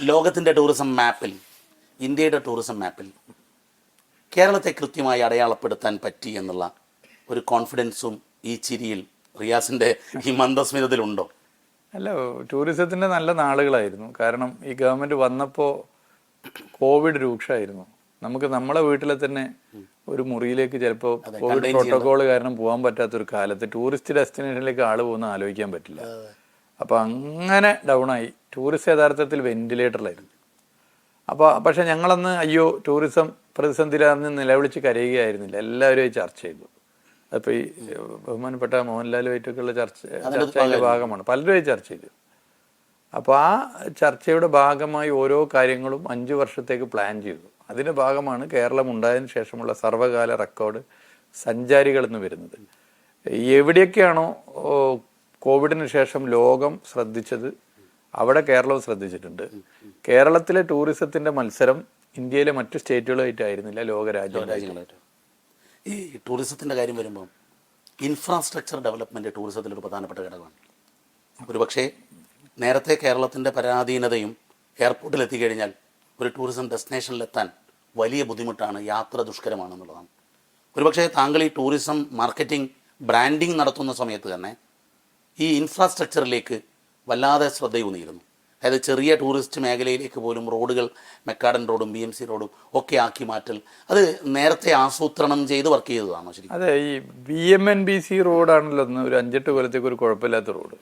ലോകത്തിൻ്റെ ടൂറിസം മാപ്പിൽ, ഇന്ത്യയുടെ ടൂറിസം മാപ്പിൽ കേരളത്തെ കൃത്യമായി അടയാളപ്പെടുത്താൻ പറ്റി എന്നുള്ള ഒരു കോൺഫിഡൻസും ഈ ചിരിയിൽ റിയാസിൻ്റെ ഈ മന്ദസ്മിതത്തിലുണ്ടോ? അല്ല, ടൂറിസത്തിൻ്റെ നല്ല നാളുകളായിരുന്നു. കാരണം ഈ ഗവൺമെൻറ് വന്നപ്പോൾ കോവിഡ് രൂക്ഷമായിരുന്നു. നമുക്ക് നമ്മളെ വീട്ടിലെ തന്നെ ഒരു മുറിയിലേക്ക് ചിലപ്പോൾ കോവിഡ് പ്രോട്ടോകോൾ കാരണം പോകാൻ പറ്റാത്തൊരു കാലത്ത് ടൂറിസ്റ്റ് ഡെസ്റ്റിനേഷനിലേക്ക് ആൾ പോകുന്ന ആലോചിക്കാൻ പറ്റില്ല. അപ്പോൾ അങ്ങനെ ഡൗണായി. ടൂറിസ്റ്റ് യഥാർത്ഥത്തിൽ വെന്റിലേറ്ററിലായിരുന്നു. പക്ഷെ ഞങ്ങളന്ന് അയ്യോ ടൂറിസം പ്രതിസന്ധിയിലാണെന്ന് നിലവിളിച്ച് കരയുകയായിരുന്നില്ല. എല്ലാവരും ചർച്ച ചെയ്തു. അപ്പോൾ ഈ ബഹുമാനപ്പെട്ട മോഹൻലാലുമായിട്ടൊക്കെയുള്ള ചർച്ചയുടെ ഭാഗമാണ്. പലരും ചർച്ച ചെയ്തു. അപ്പോൾ ആ ചർച്ചയുടെ ഭാഗമായി ഓരോ കാര്യങ്ങളും 5 വർഷത്തേക്ക് പ്ലാൻ ചെയ്തു. അതിൻ്റെ ഭാഗമാണ് കേരളം ഉണ്ടായതിനു ശേഷമുള്ള സർവ്വകാല റെക്കോർഡ് സഞ്ചാരികൾ എന്ന് വരുന്നത്. എവിടെയൊക്കെയാണോ കോവിഡിന് ശേഷം ലോകം ശ്രദ്ധിച്ചത് അവിടെ കേരളവും ശ്രദ്ധിച്ചിട്ടുണ്ട്. കേരളത്തിലെ ടൂറിസത്തിൻ്റെ മത്സരം ഇന്ത്യയിലെ മറ്റു സ്റ്റേറ്റുകളുമായിട്ടായിരുന്നില്ല, ലോകരാജ്യങ്ങളായിട്ട്. ഈ ടൂറിസത്തിൻ്റെ കാര്യം വരുമ്പോൾ ഇൻഫ്രാസ്ട്രക്ചർ ഡെവലപ്മെൻറ്റ് ടൂറിസത്തിലൊരു പ്രധാനപ്പെട്ട ഘടകമാണ്. ഒരുപക്ഷെ നേരത്തെ കേരളത്തിൻ്റെ പരാധീനതയും എയർപോർട്ടിൽ എത്തിക്കഴിഞ്ഞാൽ ഒരു ടൂറിസം ഡെസ്റ്റിനേഷനിലെത്താൻ വലിയ ബുദ്ധിമുട്ടാണ്, യാത്ര ദുഷ്കരമാണെന്നുള്ളതാണ്. ഒരുപക്ഷെ താങ്കൾ ഈ ടൂറിസം മാർക്കറ്റിംഗ് ബ്രാൻഡിങ് നടത്തുന്ന സമയത്ത് തന്നെ ഈ ഇൻഫ്രാസ്ട്രക്ചറിലേക്ക് വല്ലാതെ ശ്രദ്ധയൂന്നിയിരുന്നു. അതായത് ചെറിയ ടൂറിസ്റ്റ് മേഖലയിലേക്ക് പോലും റോഡുകൾ മെക്കാഡൻ റോഡും BMC റോഡും ഒക്കെ ആക്കി മാറ്റൽ, അത് നേരത്തെ ആസൂത്രണം ചെയ്ത് വർക്ക് ചെയ്തതാണോ? ശരി, അതെ. ഈ BMNBC റോഡാണല്ലോ ഒരു 5-8 കൊല്ലത്തേക്ക് ഒരു കുഴപ്പമില്ലാത്ത റോഡ്.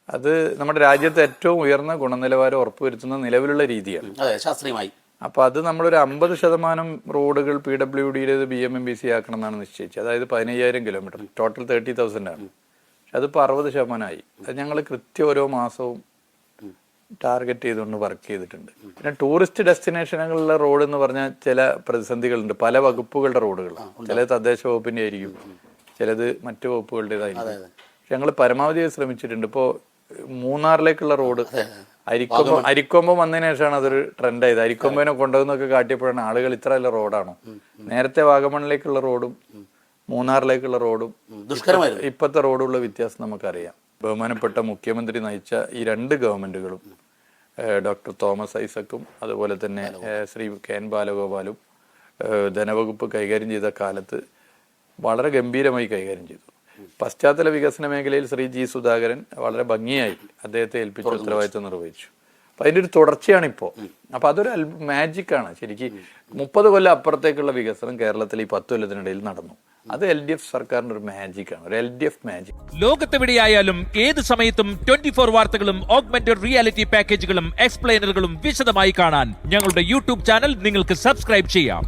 അത് നമ്മുടെ രാജ്യത്ത് ഏറ്റവും ഉയർന്ന ഗുണനിലവാരം ഉറപ്പുവരുത്തുന്ന നിലവിലുള്ള രീതിയാണ്. അതെ, ശാസ്ത്രീയമായി. അപ്പോൾ അത് നമ്മളൊരു 50% റോഡുകൾ PWDയിലേത് BMNBC ആക്കണം എന്നാണ് നിശ്ചയിച്ചത്. അതായത് 15,000 കിലോമീറ്റർ, ടോട്ടൽ 30,000 ആണ്. പക്ഷെ അതിപ്പോൾ 60% അത് ഞങ്ങൾ കൃത്യം ഓരോ മാസവും ടാർഗറ്റ് ചെയ്തുകൊണ്ട് വർക്ക് ചെയ്തിട്ടുണ്ട്. പിന്നെ ടൂറിസ്റ്റ് ഡെസ്റ്റിനേഷനുകളിലെ റോഡ് എന്ന് പറഞ്ഞാൽ ചില പ്രതിസന്ധികളുണ്ട്. പല വകുപ്പുകളുടെ റോഡുകൾ, ചിലത് തദ്ദേശ വകുപ്പിൻ്റെ ആയിരിക്കും, ചിലത് മറ്റു വകുപ്പുകളുടേതായിരിക്കും. പക്ഷെ ഞങ്ങൾ പരമാവധി ശ്രമിച്ചിട്ടുണ്ട്. ഇപ്പോൾ മൂന്നാറിലേക്കുള്ള റോഡ് അരിക്കൊമ്പം വന്നതിന് ശേഷമാണ് അതൊരു ട്രെൻഡായത്. അരിക്കൊമ്പനെ കൊണ്ടുവന്നൊക്കെ കാട്ടിയപ്പോഴാണ് ആളുകൾ ഇത്രയല്ല റോഡാണോ. നേരത്തെ വാഗമണിലേക്കുള്ള റോഡും മൂന്നാറിലേക്കുള്ള റോഡും ഇപ്പോഴത്തെ റോഡുള്ള വ്യത്യാസം നമുക്കറിയാം. ബഹുമാനപ്പെട്ട മുഖ്യമന്ത്രി നയിച്ച ഈ 2 ഗവൺമെൻറ്റുകളും, ഡോക്ടർ തോമസ് ഐസക്കും അതുപോലെ തന്നെ ശ്രീ KN ബാലഗോപാലും ധനവകുപ്പ് കൈകാര്യം ചെയ്ത കാലത്ത് വളരെ ഗംഭീരമായി കൈകാര്യം ചെയ്തു. പശ്ചാത്തല വികസന മേഖലയിൽ ശ്രീ G സുധാകരൻ വളരെ ഭംഗിയായി അദ്ദേഹത്തെ ഏൽപ്പിച്ച ഉത്തരവാദിത്വം നിർവഹിച്ചു. അപ്പം അതിൻ്റെ ഒരു തുടർച്ചയാണിപ്പോൾ. അപ്പം അതൊരു മാജിക്കാണ് ശരിക്കും. 30 കൊല്ലം അപ്പുറത്തേക്കുള്ള വികസനം കേരളത്തിൽ ഈ 10 കൊല്ലത്തിനിടയിൽ നടന്നു. അത് LDF സർക്കാരിൻ്റെ ഒരു മാജിക്കാണ്, ഒരു LDF മാജിക്. ലോകത്തെവിടെയായാലും ഏത് സമയത്തും 24 വാർത്തകളും ഓഗ്മെന്റഡ് റിയാലിറ്റി പാക്കേജുകളും എക്സ്പ്ലെയിനറുകളും വിശദമായി കാണാൻ ഞങ്ങളുടെ YouTube ചാനൽ നിങ്ങൾക്ക് സബ്സ്ക്രൈബ് ചെയ്യാം.